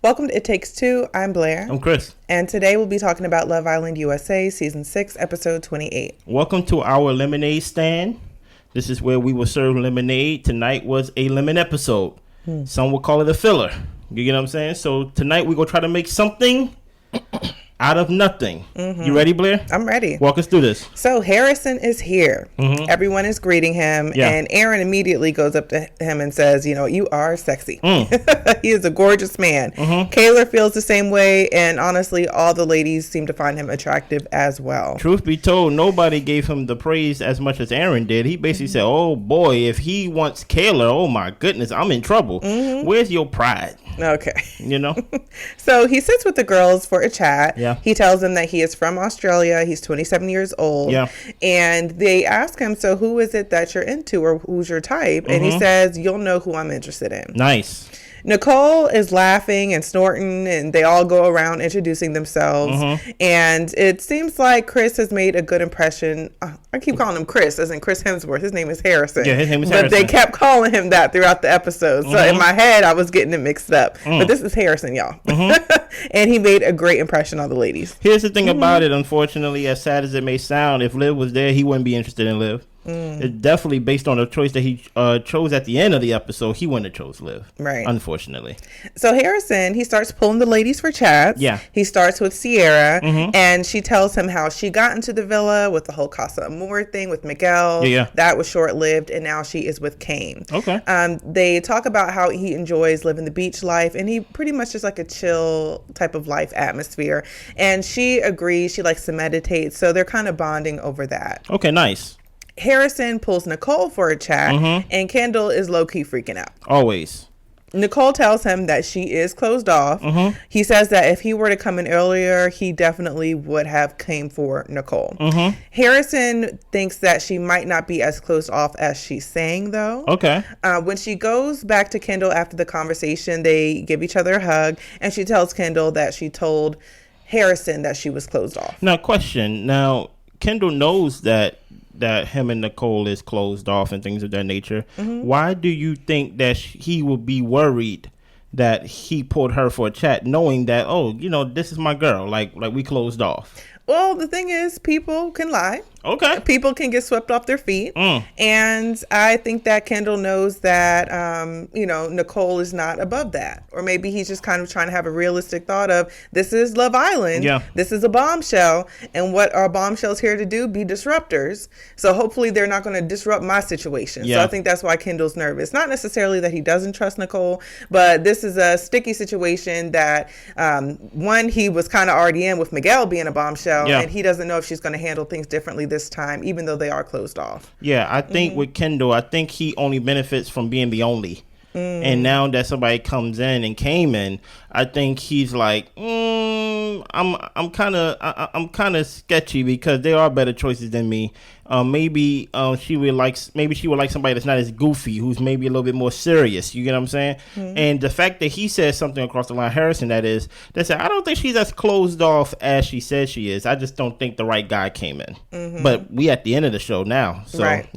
Welcome to It Takes Two. I'm Blair. I'm Chris. And today we'll be talking about Love Island USA, Season 6, Episode 28. Welcome to our lemonade stand. This is where we will serve lemonade. Tonight was a lemon episode. Some will call it a filler. You get what I'm saying? So tonight we're going to try to make something out of nothing. You ready, Blair? I'm ready. Walk us through this. So Harrison is here. Everyone is greeting him. Yeah. And Aaron immediately goes up to him and says, you are sexy. He is a gorgeous man. Kayla feels the same way. And honestly, all the ladies seem to find him attractive as well. Truth be told, nobody gave him the praise as much as Aaron did. He basically said, oh boy, if he wants Kayla, oh my goodness, I'm in trouble. Where's your pride? Okay. You know? So he sits with the girls for a chat. Yeah. He tells them that he is from Australia. He's 27 years old. Yeah. And they ask him, so who is it that you're into or who's your type? And he says, you'll know who I'm interested in. Nice. Nicole is laughing and snorting, and they all go around introducing themselves. And it seems like Chris has made a good impression. I keep calling him Chris, as in Chris Hemsworth. His name is Harrison. Yeah, his name is But Harrison. they kept calling him that throughout the episode. So in my head, I was getting it mixed up. But this is Harrison, y'all. And he made a great impression on the ladies. Here's the thing about it, unfortunately, as sad as it may sound, if Liv was there, he wouldn't be interested in Liv. It's definitely based on the choice that he chose at the end of the episode. He wouldn't have chose Liv. Right. Unfortunately. So Harrison, he starts pulling the ladies for chats. Yeah. He starts with Sierra, and she tells him how she got into the villa with the whole Casa Amor thing with Miguel. Yeah. That was short-lived, and now she is with Kane. Okay. They talk about how he enjoys living the beach life, and he pretty much just like a chill type of life atmosphere. And she agrees. She likes to meditate, so they're kind of bonding over that. Okay, nice. Harrison pulls Nicole for a chat, and Kendall is low-key freaking out. Always. Nicole tells him that she is closed off. He says that if he were to come in earlier, he definitely would have came for Nicole. Harrison thinks that she might not be as closed off as she's saying, though. Okay. When she goes back to Kendall after the conversation, they give each other a hug, and she tells Kendall that she told Harrison that she was closed off. Now, question. Now, Kendall knows that him and Nicole is closed off and things of that nature. Why do you think that he would be worried that he pulled her for a chat, knowing that, oh, this is my girl, like we closed off? Well, the thing is, people can lie. Okay. People can get swept off their feet. And I think that Kendall knows that, Nicole is not above that. Or maybe he's just kind of trying to have a realistic thought of, this is Love Island. Yeah. This is a bombshell. And what are bombshells here to do? Be disruptors. So hopefully they're not going to disrupt my situation. Yeah. So I think that's why Kendall's nervous. Not necessarily that he doesn't trust Nicole, but this is a sticky situation that, one, he was kind of already in with Miguel being a bombshell. Yeah. And he doesn't know if she's going to handle things differently this time, even though they are closed off. Yeah, I think with Kendall, I think he only benefits from being the only. And now that somebody comes in and came in, I think he's like, I'm kind of sketchy because there are better choices than me. Maybe she would like somebody that's not as goofy, who's maybe a little bit more serious. You get what I'm saying? And the fact that he says something across the line, Harrison, that said, I don't think she's as closed off as she says she is. I just don't think the right guy came in. But we at the end of the show now, so right.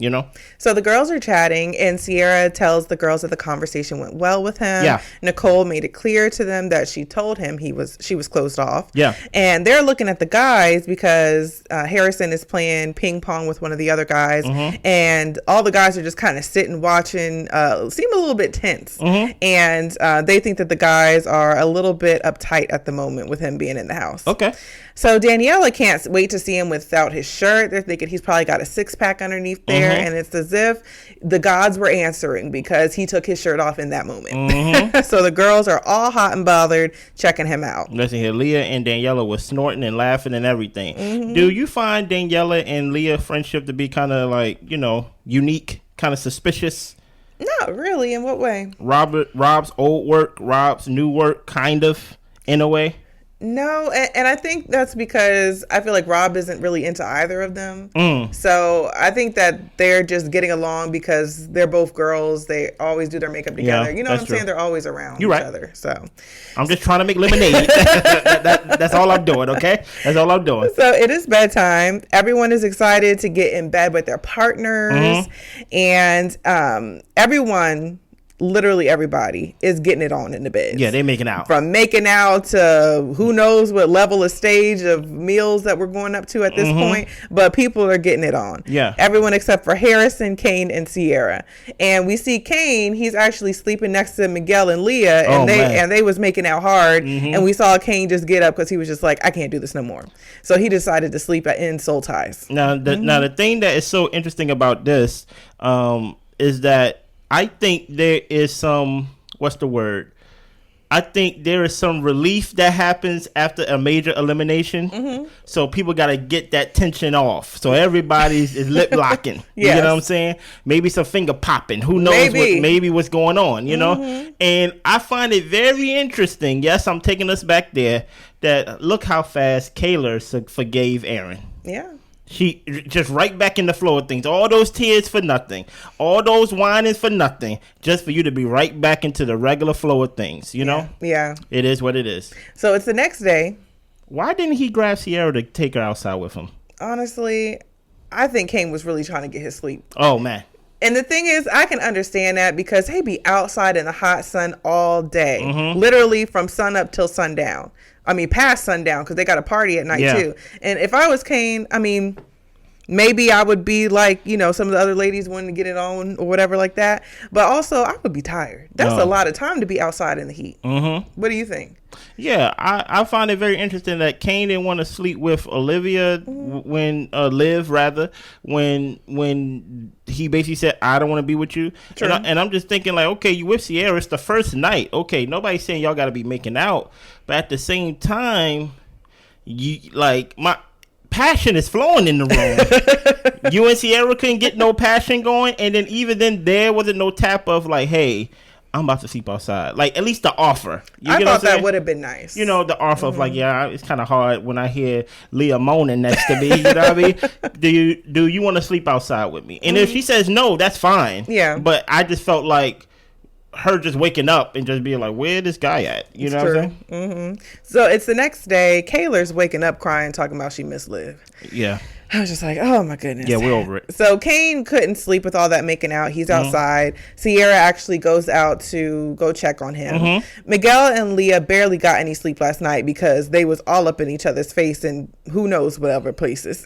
So the girls are chatting, and Sierra tells the girls that the conversation went well with him. Yeah. Nicole made it clear to them that she told him she was closed off. Yeah. And they're looking at the guys because Harrison is playing ping pong with one of the other guys, and all the guys are just kind of sitting watching, seem a little bit tense. And they think that the guys are a little bit uptight at the moment with him being in the house. Okay. So Daniela can't wait to see him without his shirt. They're thinking he's probably got a six-pack underneath there, and it's as if the gods were answering because he took his shirt off in that moment. So the girls are all hot and bothered checking him out. Listen here, Leah and Daniela were snorting and laughing and everything. Do you find Daniela and Leah friendship to be kind of like, unique, kind of suspicious? Not really. In what way? Rob's old work, Rob's new work, kind of, in a way. No, and I think that's because I feel like Rob isn't really into either of them. So I think that they're just getting along because they're both girls. They always do their makeup together. Yeah, you know what I'm saying? They're always around each other. So I'm just trying to make lemonade. That's all I'm doing, okay? That's all I'm doing. So it is bedtime. Everyone is excited to get in bed with their partners. And everyone literally everybody is getting it on in the beds. Yeah, they making out. From making out to who knows what level of stage of meals that we're going up to at this point. But people are getting it on. Yeah. Everyone except for Harrison, Kane, and Sierra. And we see Kane, he's actually sleeping next to Miguel and Leah. And they was making out hard. And we saw Kane just get up because he was just like, I can't do this no more. So he decided to sleep in soul ties. Now, the thing that is so interesting about this is that I think there is some, what's the word? I think there is some relief that happens after a major elimination. So people got to get that tension off. So everybody's is lip locking. You know what I'm saying? Maybe some finger popping. Who knows what's going on, you know? And I find it very interesting. Yes, I'm taking us back there. That look how fast Kayla forgave Aaron. Yeah. She just right back in the flow of things. All those tears for nothing. All those whinings for nothing. Just for you to be right back into the regular flow of things, you know? Yeah. It is what it is. So it's the next day. Why didn't he grab Sierra to take her outside with him? Honestly, I think Kane was really trying to get his sleep. Oh, man. And the thing is, I can understand that because he be outside in the hot sun all day. Literally from sun up till sundown. I mean, past sundown, because they got a party at night, too. And if I was Kane, I mean, maybe I would be like, you know, some of the other ladies wanting to get it on or whatever like that. But also, I would be tired. That's a lot of time to be outside in the heat. What do you think? Yeah, I find it very interesting that Kane didn't want to sleep with Olivia Liv when he basically said, I don't want to be with you. And I'm just thinking like, okay, you with Sierra, it's the first night. Okay, nobody's saying y'all got to be making out. But at the same time, you like my passion is flowing in the room. You and Sierra couldn't get no passion going. And then even then there wasn't no tap of like, hey, I'm about to sleep outside. Like, at least the offer. I thought that would have been nice. You know, the offer of like, yeah, it's kind of hard when I hear Leah moaning next to me. You know what I mean? Do you want to sleep outside with me? And if she says no, that's fine. Yeah. But I just felt like her just waking up and just being like, where this guy at? You know what I'm saying? So it's the next day. Kayla's waking up crying, talking about she missed Liv. Yeah. I was just like, oh my goodness. Yeah, we're over it. So Kane couldn't sleep with all that making out. He's outside. Sierra actually goes out to go check on him. Miguel and Leah barely got any sleep last night because they was all up in each other's face and who knows what other places.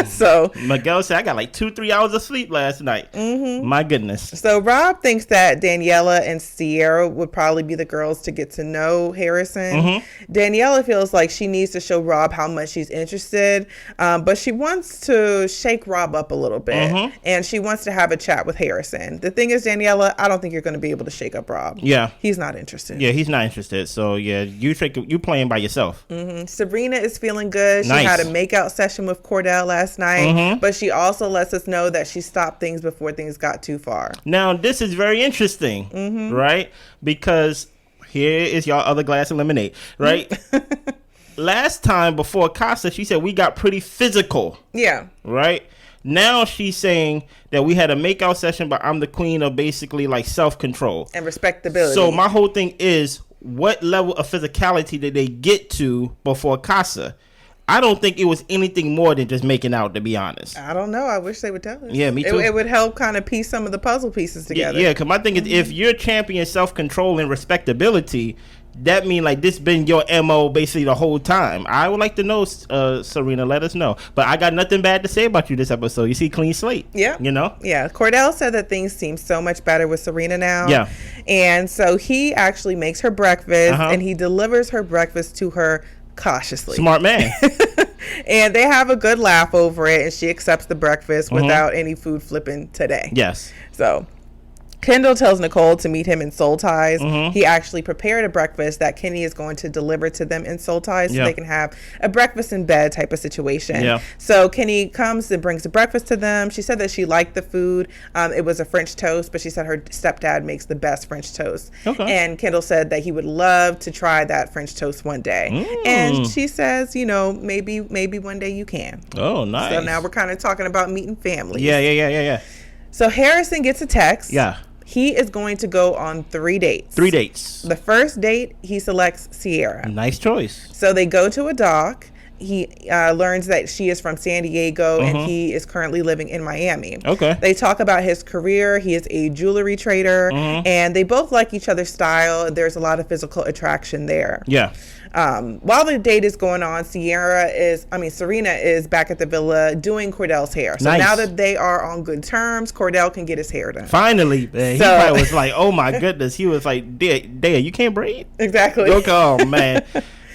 So Miguel said, I got like 2-3 hours of sleep last night. My goodness. So Rob thinks that Daniela and Sierra would probably be the girls to get to know Harrison. Daniela feels like she needs to show Rob how much she's interested, but she wants to shake Rob up a little bit, and she wants to have a chat with Harrison. The thing is, Daniela, I don't think you're going to be able to shake up Rob. Yeah. He's not interested. Yeah, he's not interested. So, yeah, you playing by yourself. Sabrina is feeling good. She had a makeout session with Cordell last night, but she also lets us know that she stopped things before things got too far. Now, this is very interesting, right? Because here is y'all other glass of lemonade, right? Last time before Casa, she said we got pretty physical. Yeah. Right? Now she's saying that we had a makeout session, but I'm the queen of basically like self-control. And respectability. So my whole thing is, what level of physicality did they get to before Casa? I don't think it was anything more than just making out, to be honest. I don't know. I wish they would tell us. Yeah, me too. It would help kind of piece some of the puzzle pieces together. Yeah, because my thing is, if you're championing self-control and respectability, that mean like this been your MO basically the whole time. I would like to know, Serena, let us know. But I got nothing bad to say about you this episode. You see, clean slate. Yeah. You know? Yeah. Cordell said that things seem so much better with Serena now. Yeah. And so he actually makes her breakfast and he delivers her breakfast to her cautiously. Smart man. And they have a good laugh over it, and she accepts the breakfast without any food flipping today. Yes. So Kendall tells Nicole to meet him in Soul Ties. He actually prepared a breakfast that Kenny is going to deliver to them in Soul Ties so they can have a breakfast in bed type of situation. So Kenny comes and brings the breakfast to them. She said that she liked the food. It was a French toast, but she said her stepdad makes the best French toast. And Kendall said that he would love to try that French toast one day. And she says, you know, maybe one day you can. Oh, nice. So now we're kind of talking about meeting families. Yeah. So Harrison gets a text. Yeah. He is going to go on 3 dates. 3 dates. The first date, he selects Sierra. Nice choice. So they go to a dock, He learns that she is from San Diego and he is currently living in Miami. Okay. They talk about his career. He is a jewelry trader, and they both like each other's style. There's a lot of physical attraction there. Yeah. While the date is going on, Serena is back at the villa doing Cordell's hair. So now that they are on good terms, Cordell can get his hair done. Finally, man. He probably was like, oh my goodness. He was like, Dad, you can't braid? Exactly. Okay, oh man.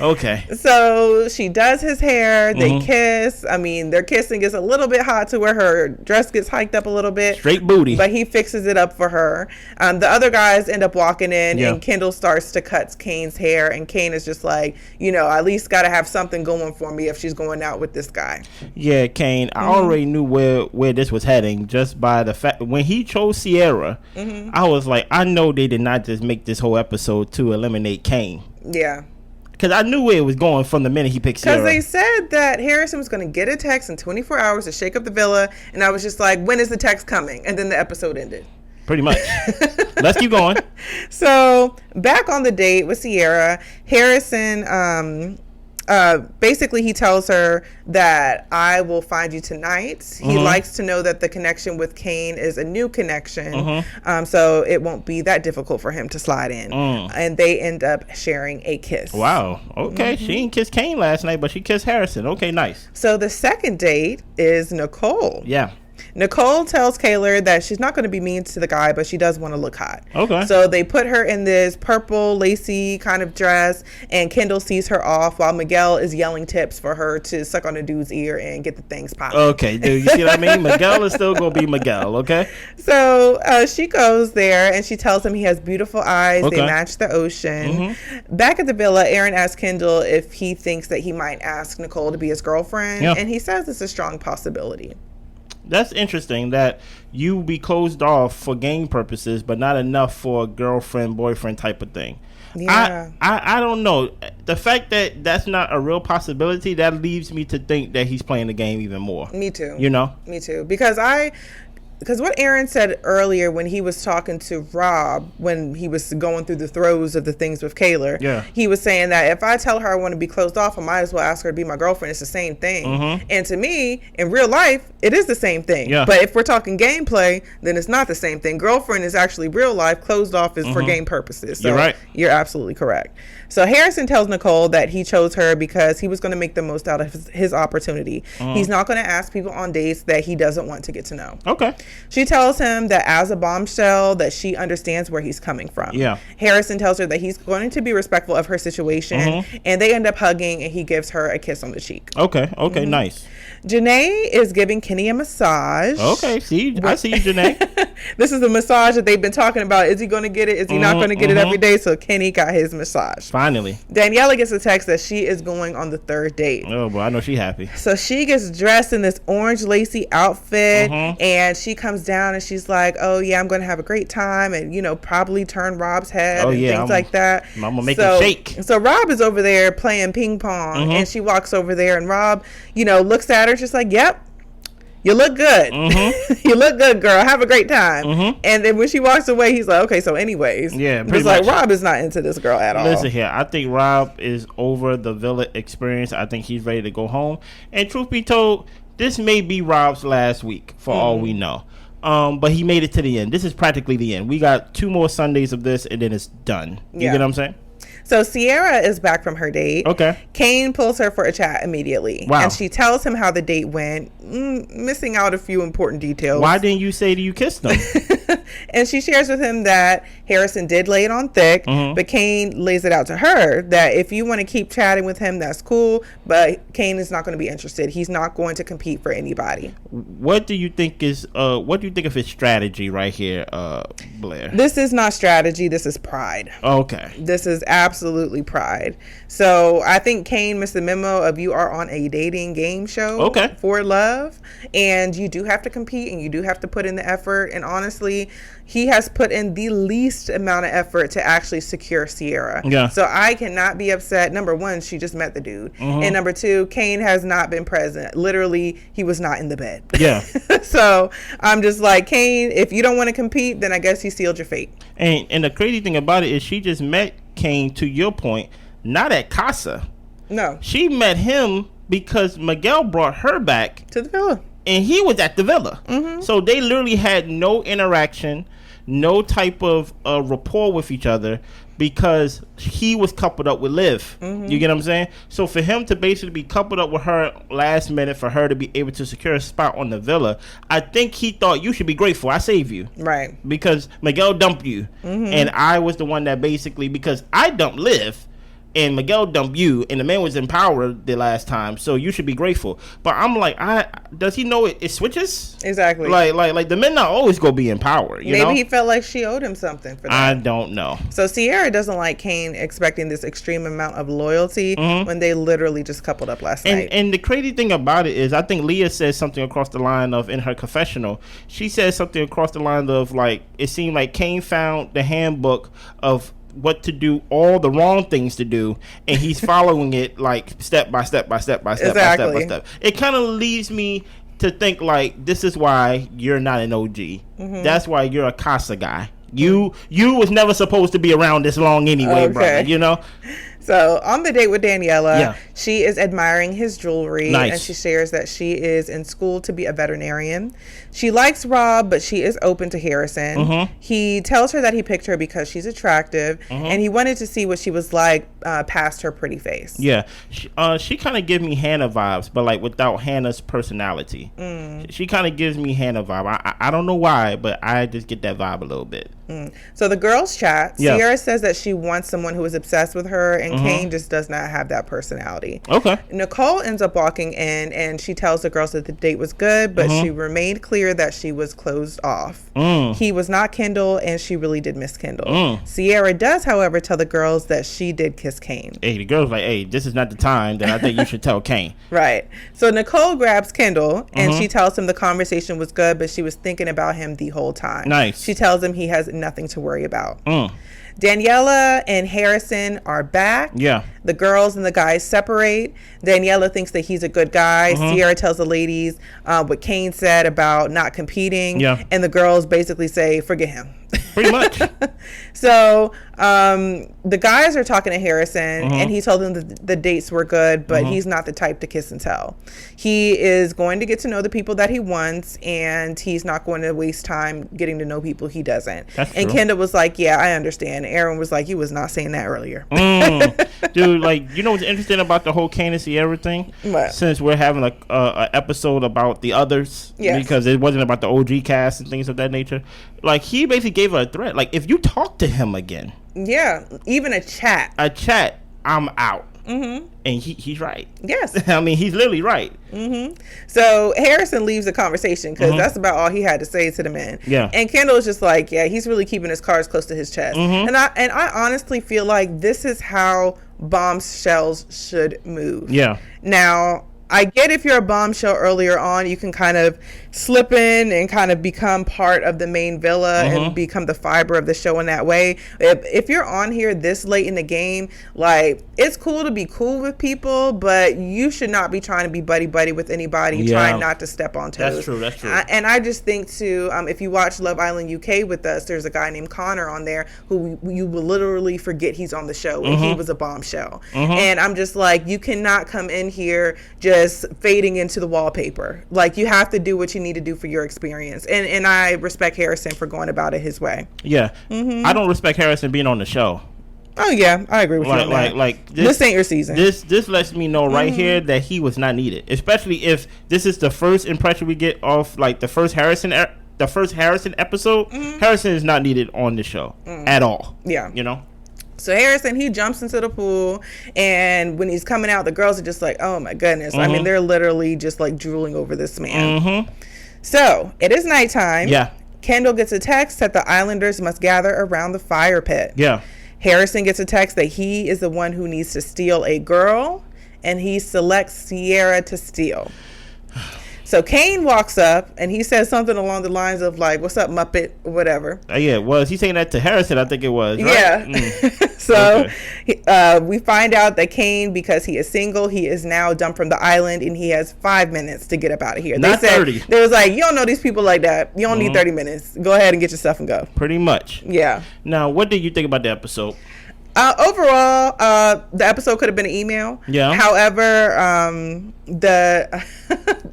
Okay. So she does his hair. They kiss. I mean, their kissing is a little bit hot to where her dress gets hiked up a little bit. Straight booty. But he fixes it up for her. The other guys end up walking in, and Kendall starts to cut Kane's hair. And Kane is just like, I at least got to have something going for me if she's going out with this guy. Yeah, Kane. I already knew where this was heading just by the fact when he chose Sierra. I was like, I know they did not just make this whole episode to eliminate Kane. Yeah. Because I knew where it was going from the minute he picked Sierra. Because they said that Harrison was going to get a text in 24 hours to shake up the villa. And I was just like, when is the text coming? And then the episode ended. Pretty much. Let's keep going. So back on the date with Sierra, Harrison... basically he tells her that I will find you tonight. He likes to know that the connection with Kane is a new connection. So it won't be that difficult for him to slide in. And they end up sharing a kiss. Wow. Okay. She didn't kiss Kane last night, but she kissed Harrison. Okay, nice. So the second date is Nicole. Yeah. Nicole tells Kaylor that she's not going to be mean to the guy, but she does want to look hot. Okay. So they put her in this purple, lacy kind of dress, and Kendall sees her off while Miguel is yelling tips for her to suck on a dude's ear and get the things popping. Okay, dude. You see what I mean? Miguel is still going to be Miguel, okay? So she goes there, and she tells him he has beautiful eyes. Okay. They match the ocean. Back at the villa, Aaron asks Kendall if he thinks that he might ask Nicole to be his girlfriend, and he says it's a strong possibility. That's interesting that you be closed off for game purposes, but not enough for a girlfriend, boyfriend type of thing. Yeah. I don't know. The fact that that's not a real possibility, that leaves me to think that he's playing the game even more. Me too. Me too. Because what Aaron said earlier when he was talking to Rob, when he was going through the throes of the things with Kaylor, he was saying that if I tell her I want to be closed off, I might as well ask her to be my girlfriend. It's the same thing. And to me, in real life, it is the same thing. But if we're talking gameplay, then it's not the same thing. Girlfriend is actually real life. Closed off is for game purposes. So you're right. You're absolutely correct. So Harrison tells Nicole that he chose her because he was going to make the most out of his opportunity. He's not going to ask people on dates that he doesn't want to get to know. Okay. She tells him that as a bombshell that she understands where he's coming from. Harrison tells her that he's going to be respectful of her situation, and they end up hugging, and he gives her a kiss on the cheek. Okay, nice. Janae is giving Kenny a massage. Okay, I see you, Janae. This is the massage that they've been talking about. Is he going to get it? Is he not going to get it every day? So Kenny got his massage. Finally. Daniela gets a text that she is going on the third date. Oh, boy, I know she's happy. So she gets dressed in this orange lacy outfit, and she comes down and she's like, oh, yeah, I'm going to have a great time and, probably turn Rob's head and things like that. I'm going to make it shake. So Rob is over there playing ping pong, and she walks over there, and Rob, looks at her just like, yep. You look good. You look good, girl. Have a great time. And then when she walks away, he's like, okay, so anyways. Yeah, pretty much. Like, Rob is not into this girl at all. Listen here. I think Rob is over the villa experience. I think he's ready to go home. And truth be told, this may be Rob's last week for all we know. But he made it to the end. This is practically the end. We got 2 more Sundays of this, and then it's done. You get what I'm saying? So Sierra is back from her date. Okay. Kane pulls her for a chat immediately. Wow. And she tells him how the date went, missing out a few important details. Why didn't you say that you kissed him? And she shares with him that Harrison did lay it on thick, but Kane lays it out to her that if you want to keep chatting with him, that's cool, but Kane is not going to be interested. He's not going to compete for anybody. What do you think of his strategy right here, Blair? This is not strategy. This is pride. Okay. This is absolutely pride. So I think Kane missed the memo of you are on a dating game show for love, and you do have to compete and you do have to put in the effort. And honestly, he has put in the least amount of effort to actually secure Sierra. Yeah. So I cannot be upset. Number one, she just met the dude. And number two, Kane has not been present. Literally, he was not in the bed. Yeah. So I'm just like, Kane, if you don't want to compete, then I guess he sealed your fate. And the crazy thing about it is she just met Kane, to your point, not at Casa. No. She met him because Miguel brought her back to the villa. And he was at the villa. Mm-hmm. So they literally had no interaction, no type of rapport with each other because he was coupled up with Liv. Mm-hmm. You get what I'm saying? So for him to basically be coupled up with her last minute for her to be able to secure a spot on the villa, I think he thought you should be grateful. I saved you. Right. Because Miguel dumped you. Mm-hmm. And I was the one that basically, because I dumped Liv, and Miguel dumped you, and the man was in power the last time, so you should be grateful. But I'm like, does he know it switches? Exactly. Like the men not always go be in power. You know? Maybe he felt like she owed him something for that. I don't know. So Sierra doesn't like Kane expecting this extreme amount of loyalty when they literally just coupled up last night. And the crazy thing about it is, I think Leah says something across the line of, in her confessional, she says something across the line of, like, it seemed like Kane found the handbook of what to do, all the wrong things to do, and he's following it like step by step by step by step exactly. by step by step. It kind of leads me to think like, this is why you're not an OG. Mm-hmm. That's why you're a Casa guy. You was never supposed to be around this long anyway, brother. You know. So on the date with Daniela, she is admiring his jewelry, and she shares that she is in school to be a veterinarian. She likes Rob, but she is open to Harrison. Mm-hmm. He tells her that he picked her because she's attractive, and he wanted to see what she was like past her pretty face. Yeah, she kind of gives me Hannah vibes, but like without Hannah's personality. She kind of gives me Hannah vibe. I don't know why, but I just get that vibe a little bit. So the girls chat. Sierra says that she wants someone who is obsessed with her, and Kane just does not have that personality. Okay. Nicole ends up walking in, and she tells the girls that the date was good, but she remained clear that she was closed off. He was not Kendall, and she really did miss Kendall. Sierra does, however, tell the girls that she did kiss Kane. Hey, the girl's like, hey, this is not the time that I think you should tell Kane. Right. So Nicole grabs Kendall, and she tells him the conversation was good, but she was thinking about him the whole time. Nice. She tells him he has nothing to worry about. Daniela and Harrison are back. Yeah. The girls and the guys separate. Daniela thinks that he's a good guy. Sierra tells the ladies what Kane said about not competing. Yeah. And the girls basically say, forget him. Pretty much. So the guys are talking to Harrison, and he told them that the dates were good, but he's not the type to kiss and tell. He is going to get to know the people that he wants, and he's not going to waste time getting to know people he doesn't. That's and true. Kendall was like, yeah, I understand. Aaron was like, you was not saying that earlier. Dude, like, you know what's interesting about the whole Kane and Sierra thing? What? Since we're having a episode about the others, because it wasn't about the OG cast and things of that nature, like, he basically gave her a threat. Like, if you talk to him again, even a chat, I'm out. And he's right. Yes. I mean, he's literally right. So Harrison leaves the conversation because that's about all he had to say to the men. Yeah. And Kendall is just like, yeah, he's really keeping his cards close to his chest. And I honestly feel like this is how bombshells should move. Yeah. Now, I get if you're a bombshell earlier on, you can kind of slip in and kind of become part of the main villa and become the fiber of the show in that way. If you're on here this late in the game, like, it's cool to be cool with people, but you should not be trying to be buddy-buddy with anybody, trying not to step on toes. That's true. And I just think, too, if you watch Love Island UK with us, there's a guy named Connor on there who you will literally forget he's on the show, and he was a bombshell. And I'm just like, you cannot come in here just fading into the wallpaper. Like, you have to do what you need to do for your experience. And I respect Harrison for going about it his way. Yeah. I don't respect Harrison being on the show. Oh yeah, I agree with you on that. Like this ain't your season. This lets me know right here that he was not needed, especially if this is the first impression we get off like the first Harrison episode. Harrison is not needed on the show at all. Yeah, you know. So Harrison, he jumps into the pool, and when he's coming out, the girls are just like, oh my goodness. I mean, they're literally just like drooling over this man. So it is nighttime. Yeah. Kendall gets a text that the Islanders must gather around the fire pit. Yeah. Harrison gets a text that he is the one who needs to steal a girl, and he selects Sierra to steal. So Kane walks up, and he says something along the lines of, like, what's up, Muppet, or whatever. Yeah, was he saying that to Harrison? I think it was, right? Yeah. So we find out that Kane, because he is single, he is now dumped from the island, and he has 5 minutes to get up out of here. Not 30. They was like, you don't know these people like that. You don't need 30 minutes. Go ahead and get your stuff and go. Pretty much. Yeah. Now, what did you think about the episode? Overall, the episode could have been an email. Yeah. However, the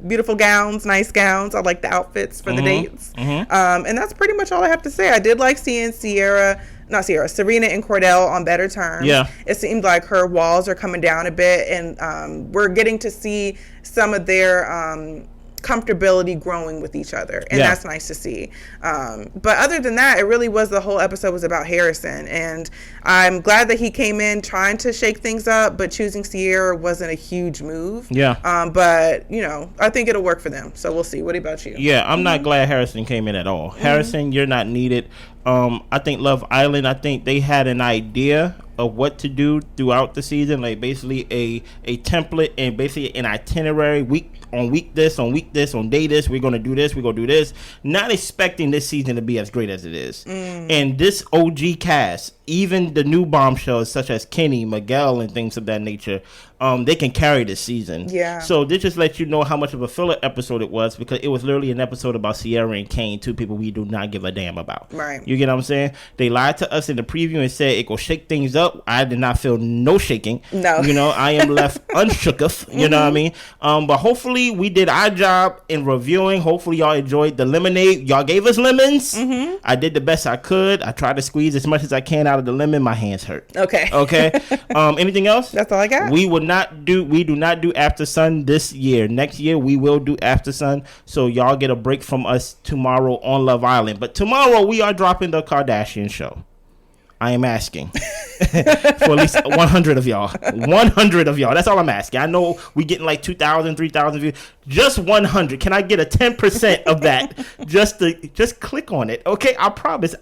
beautiful gowns, nice gowns. I like the outfits for the dates. And that's pretty much all I have to say. I did like seeing Serena and Cordell on better terms. Yeah. It seemed like her walls are coming down a bit, and we're getting to see some of their comfortability growing with each other, and that's nice to see. But other than that, it really was, the whole episode was about Harrison, and I'm glad that he came in trying to shake things up, but choosing Sierra wasn't a huge move. But you know, I think it'll work for them, so we'll see. What about you? I'm not glad Harrison came in at all. Harrison, you're not needed. I think Love Island, I think they had an idea of what to do throughout the season, like basically a template and basically an itinerary, week this, on day this, we're gonna do this, not expecting this season to be as great as it is. And this OG cast, even the new bombshells such as Kenny, Miguel, and things of that nature, they can carry this season. So this just lets you know how much of a filler episode it was, because it was literally an episode about Sierra and Kane, two people we do not give a damn about. You get what I'm saying? They lied to us in the preview and said it will shake things up. I did not feel no shaking. No. You know, I am left unshooketh. You know what I mean? But hopefully we did our job in reviewing. Hopefully y'all enjoyed the lemonade. Y'all gave us lemons. I did the best I could. I tried to squeeze as much as I can out of the lemon. My hands hurt. Okay. Anything else? That's all I got. We do not do After Sun this year. Next year we will do After Sun, so y'all get a break from us tomorrow on Love Island. But tomorrow we are dropping the Kardashian show. I am asking for at least 100 of y'all. 100 of y'all. That's all I'm asking. I know we getting like 2,000, 3,000 views. Just 100. Can I get a 10% of that? Just click on it. Okay, I promise.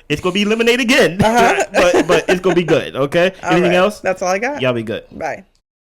It's gonna be eliminated again, but it's gonna be good. Okay. Anything else? That's all I got. Y'all be good. Bye.